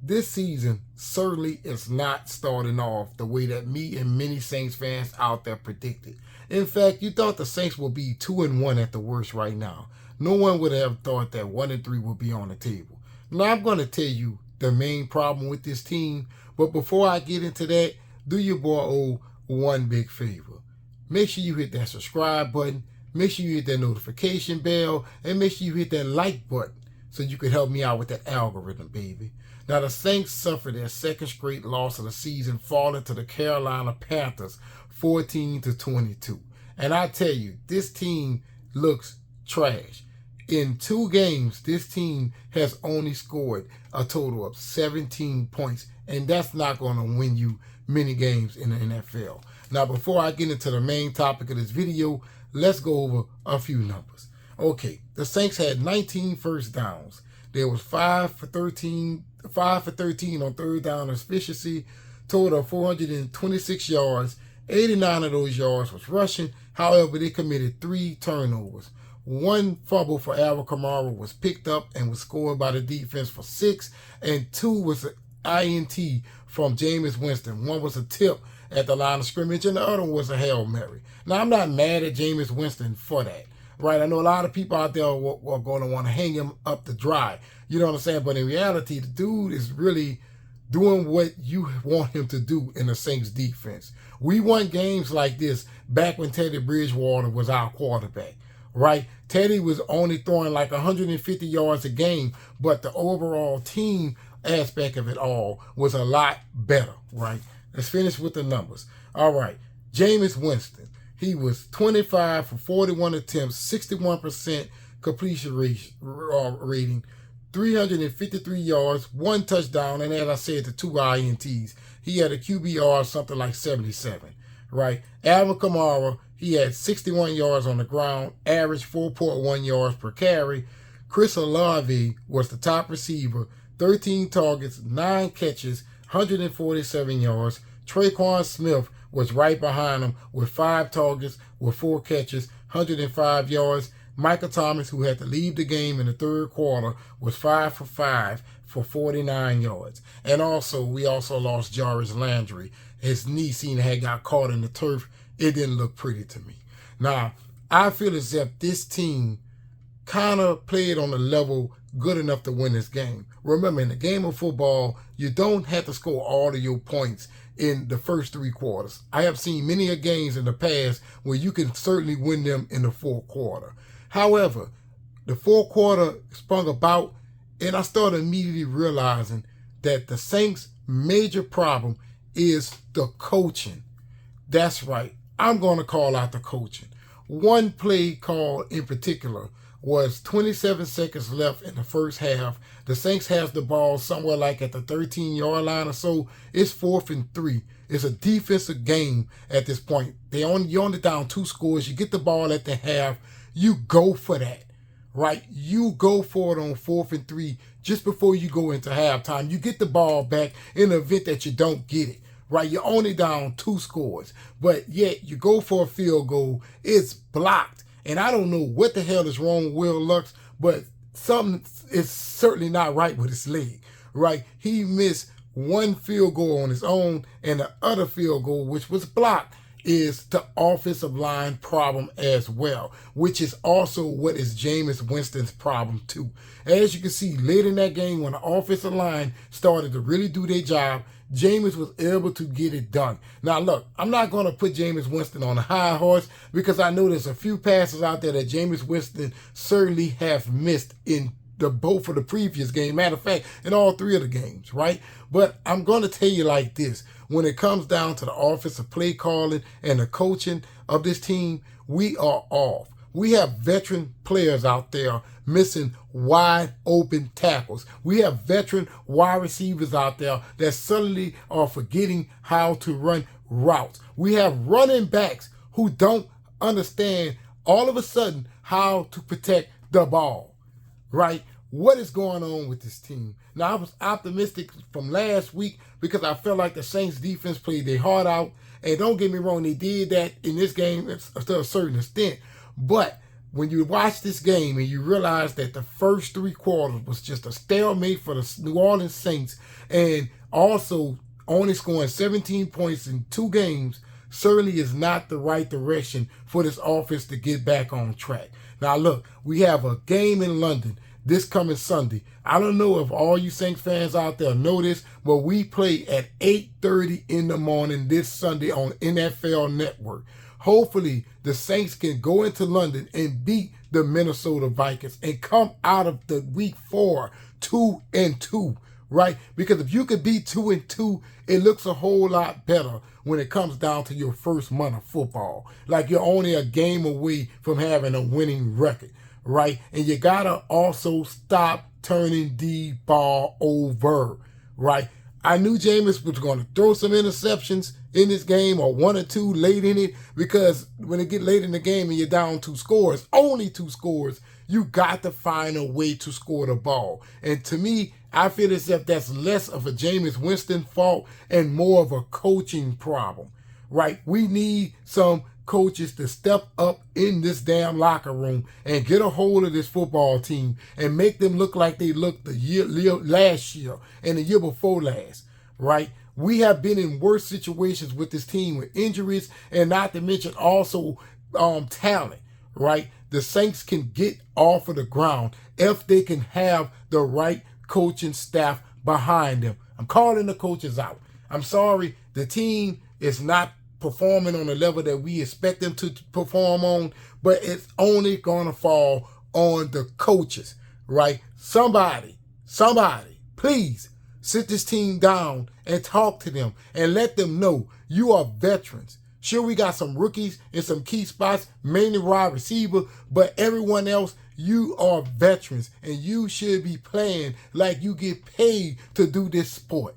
this season certainly is not starting off the way that me and many Saints fans out there predicted. In fact, you thought the Saints would be 2-1 at the worst right now. No one would have thought that 1-3 would be on the table. Now I'm going to tell you the main problem with this team, but before I get into that, do your boy O one big favor. Make sure you hit that subscribe button, make sure you hit that notification bell, and make sure you hit that like button so you can help me out with that algorithm, baby. Now, the Saints suffered their second straight loss of the season, falling to the Carolina Panthers 14-22. And I tell you, this team looks trash. In 2 games, this team has only scored a total of 17 points, and that's not going to win you many games in the NFL. Now, before I get into the main topic of this video, let's go over a few numbers. Okay, the Saints had 19 first downs. There was 5 for 13 on third down efficiency, total of 426 yards. 89 of those yards was rushing. However, they committed 3 turnovers. 1 fumble for Alvin Kamara was picked up and was scored by the defense for 6, and 2 was an INT from Jameis Winston. 1 was a tip at the line of scrimmage, and the other one was a Hail Mary. Now, I'm not mad at Jameis Winston for that, right? I know a lot of people out there are going to want to hang him up to dry. You know what I'm saying? But in reality, the dude is really doing what you want him to do in the Saints defense. We won games like this back when Teddy Bridgewater was our quarterback, right? Teddy was only throwing like 150 yards a game, but the overall team aspect of it all was a lot better, right? Let's finish with the numbers. All right, Jameis Winston, he was 25 for 41 attempts, 61% completion rating, 353 yards, 1 touchdown, and as I said, the 2 INTs. He had a QBR something like 77, right? Alvin Kamara, he had 61 yards on the ground, average 4.1 yards per carry. Chris Olave was the top receiver, 13 targets, 9 catches, 147 yards. Traquan Smith was right behind him with 5 targets, with 4 catches, 105 yards. Michael Thomas, who had to leave the game in the third quarter, was 5 for 5 for 49 yards. And also, we also lost Jarvis Landry. His knee seemed to have got caught in the turf. It didn't look pretty to me. Now, I feel as if this team kind of played on a level good enough to win this game. Remember, in the game of football, you don't have to score all of your points in the first 3 quarters. I have seen many games in the past where you can certainly win them in the fourth quarter. However, the fourth quarter sprung about, and I started immediately realizing that the Saints' major problem is the coaching. That's right. I'm going to call out the coaching. One play call in particular was 27 seconds left in the first half. The Saints has the ball somewhere like at the 13-yard line or so. It's 4th and 3. It's a defensive game at this point. You're only down 2 scores. You get the ball at the half. You go for that, right? You go for it on 4th and 3 just before you go into halftime. You get the ball back in the event that you don't get it, right? You're only down 2 scores, but yet you go for a field goal. It's blocked. And I don't know what the hell is wrong with Will Lux, but something is certainly not right with his leg, right? He missed 1 field goal on his own, and the other field goal, which was blocked, is the offensive line problem as well, which is also what is Jameis Winston's problem too. As you can see, late in that game, when the offensive line started to really do their job, Jameis was able to get it done. Now, look, I'm not going to put Jameis Winston on a high horse because I know there's a few passes out there that Jameis Winston certainly have missed in both of the previous game. Matter of fact, in all 3 of the games, right? But I'm going to tell you like this. When it comes down to the offensive play calling and the coaching of this team, we are off. We have veteran players out there missing wide open tackles. We have veteran wide receivers out there that suddenly are forgetting how to run routes. We have running backs who don't understand all of a sudden how to protect the ball, right? What is going on with this team? Now, I was optimistic from last week because I felt like the Saints defense played their heart out. And don't get me wrong, they did that in this game to a certain extent. But when you watch this game and you realize that the first 3 quarters was just a stalemate for the New Orleans Saints, and also only scoring 17 points in 2 games, certainly is not the right direction for this offense to get back on track. Now look, we have a game in London this coming Sunday. I don't know if all you Saints fans out there know this, but we play at 8:30 in the morning this Sunday on NFL Network. Hopefully, the Saints can go into London and beat the Minnesota Vikings and come out of the week 4 2-2, right? Because if you could be 2-2, it looks a whole lot better when it comes down to your first month of football. Like you're only a game away from having a winning record, right? And you gotta also stop turning the ball over, right? I knew Jameis was going to throw some interceptions in this game, or 1 or 2 late in it, because when it get late in the game and you're down 2 scores, only 2 scores, you got to find a way to score the ball. And to me, I feel as if that's less of a Jameis Winston fault and more of a coaching problem, right? We need some coaches to step up in this damn locker room and get a hold of this football team and make them look like they looked last year and the year before last, right? We have been in worse situations with this team with injuries, and not to mention also talent, right? The Saints can get off of the ground if they can have the right coaching staff behind them. I'm calling the coaches out. I'm sorry, the team is not performing on the level that we expect them to perform on, but it's only going to fall on the coaches, right? Somebody, please sit this team down and talk to them and let them know you are veterans. Sure, we got some rookies in some key spots, mainly wide receiver, but everyone else, you are veterans, and you should be playing like you get paid to do this sport.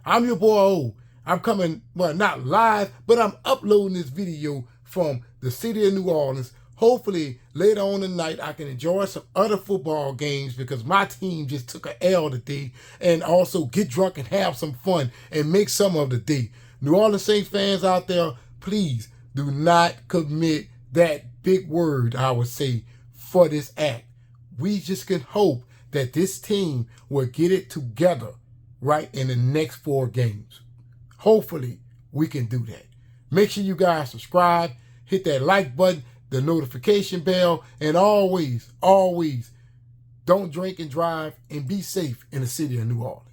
I'm your boy O. I'm coming, well, not live, but I'm uploading this video from the city of New Orleans. Hopefully, later on tonight, I can enjoy some other football games because my team just took an L today, and also get drunk and have some fun and make some of the day. New Orleans Saints fans out there, please do not commit that big word, I would say, for this act. We just can hope that this team will get it together, right, in the next 4 games. Hopefully, we can do that. Make sure you guys subscribe, hit that like button, the notification bell, and always, don't drink and drive, and be safe in the city of New Orleans.